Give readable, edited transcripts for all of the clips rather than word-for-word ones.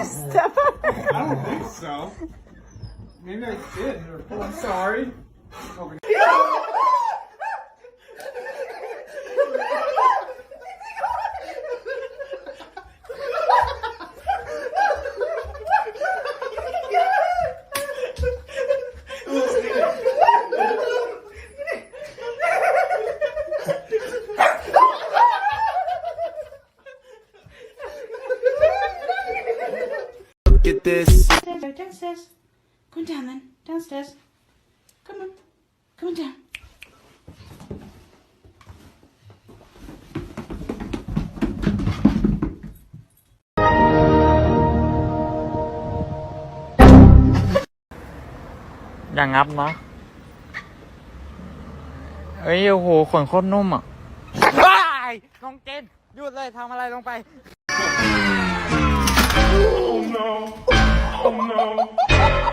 Step up. I don't think so. Maybe I did. Oh, I'm sorry. Okay. Get this. Downstairs. Go on down then. Downstairs. Come on. Come on down.อย่างงับเนาะเอ้ยโอ้โหขนโคตรนุ่มอ่ะว้ายน้องเจนหยุดเลยทำอะไรลงไป Oh no. Oh no.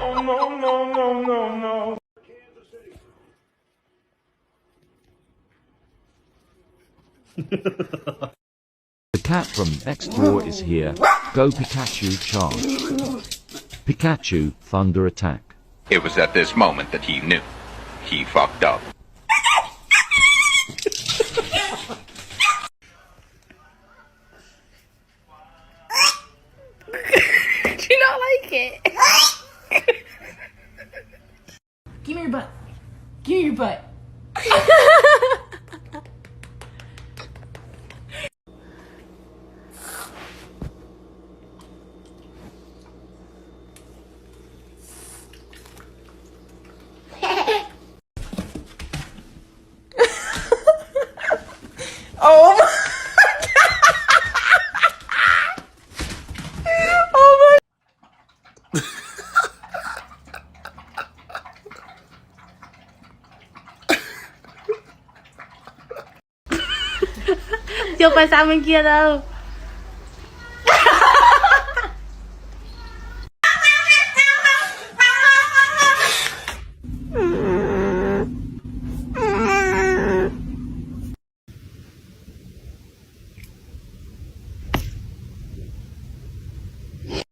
Oh no, no, no, no, no. The cat from next door is here. Go Pikachu charge. Pikachu thunder attack. It was at this moment that he knew. He fucked up. Do you not like it? Give me your butt. Give me your butt. Oh my Chưa phải sang bên kia đâu.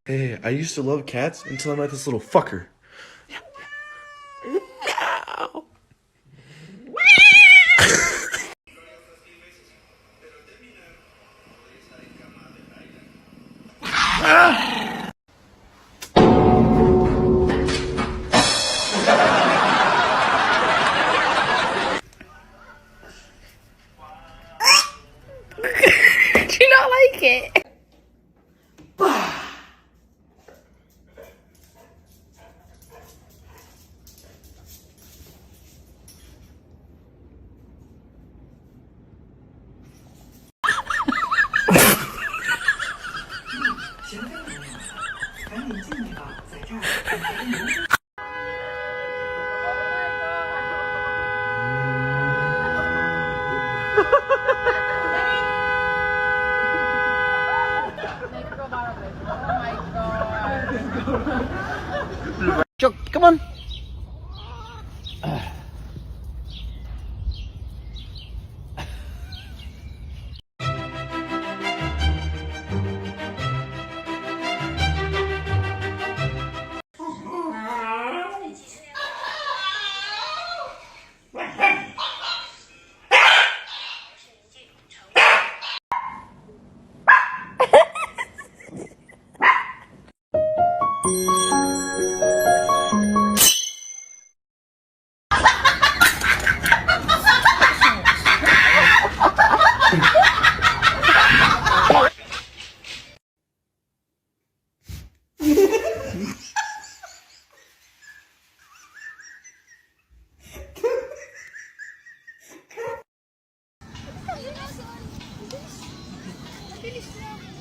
Hey, I used to love cats until I met this little fucker. Do you not like it? Come on.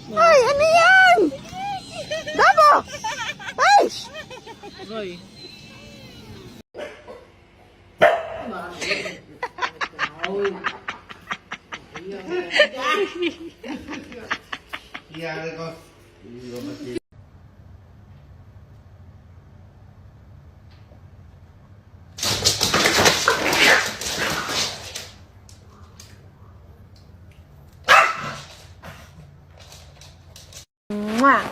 Ay, ano yan? Dabo! Ay! Roy. Mwah.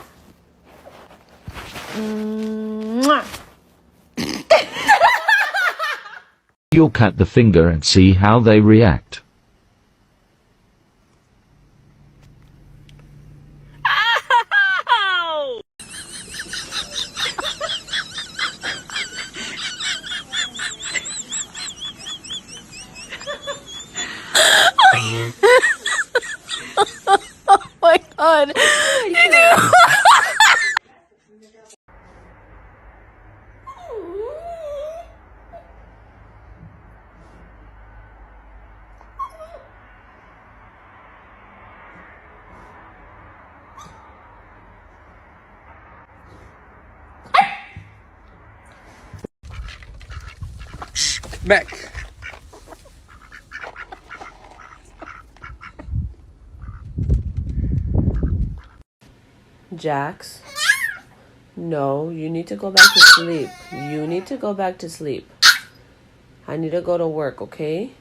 Your cat the finger and see how they react. Oh my god. Back. Jax? No, you need to go back to sleep. You need to go back to sleep. I need to go to work, okay?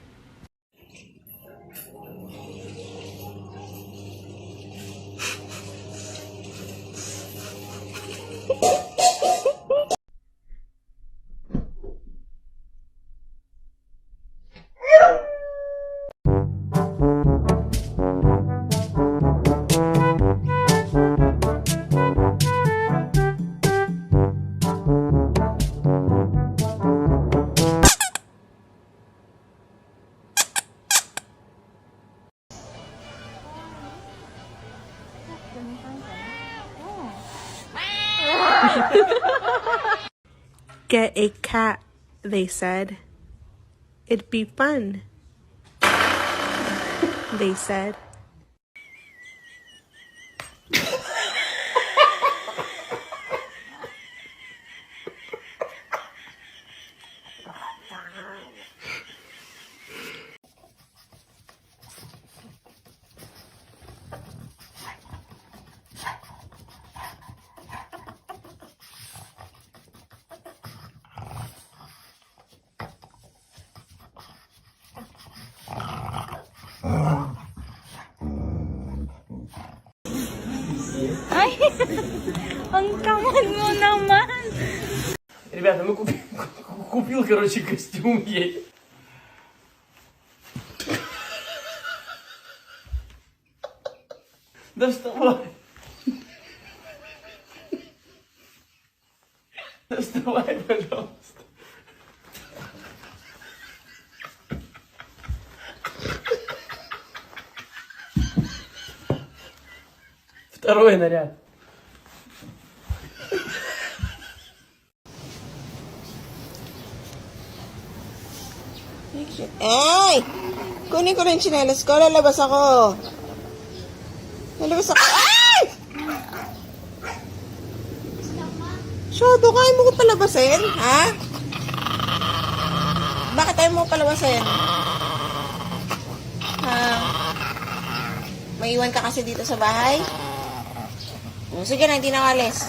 Get a cat, they said. It'd be fun, they said. Ay, ang tamad mo naman. Ребята, мы купил, короче, костюм ей. Да вставай. Да вставай, пожалуйста. Второй наряд. Ay! Kunin ko rin tsinelas ko. Lalabas ako. Lalabas ako. Ay! Shodo, kaya mo ko palabasin? Ha? Bakit tayo mo palabasin? Ha? Maiwan ka kasi dito sa bahay? Sige na, hindi na alis.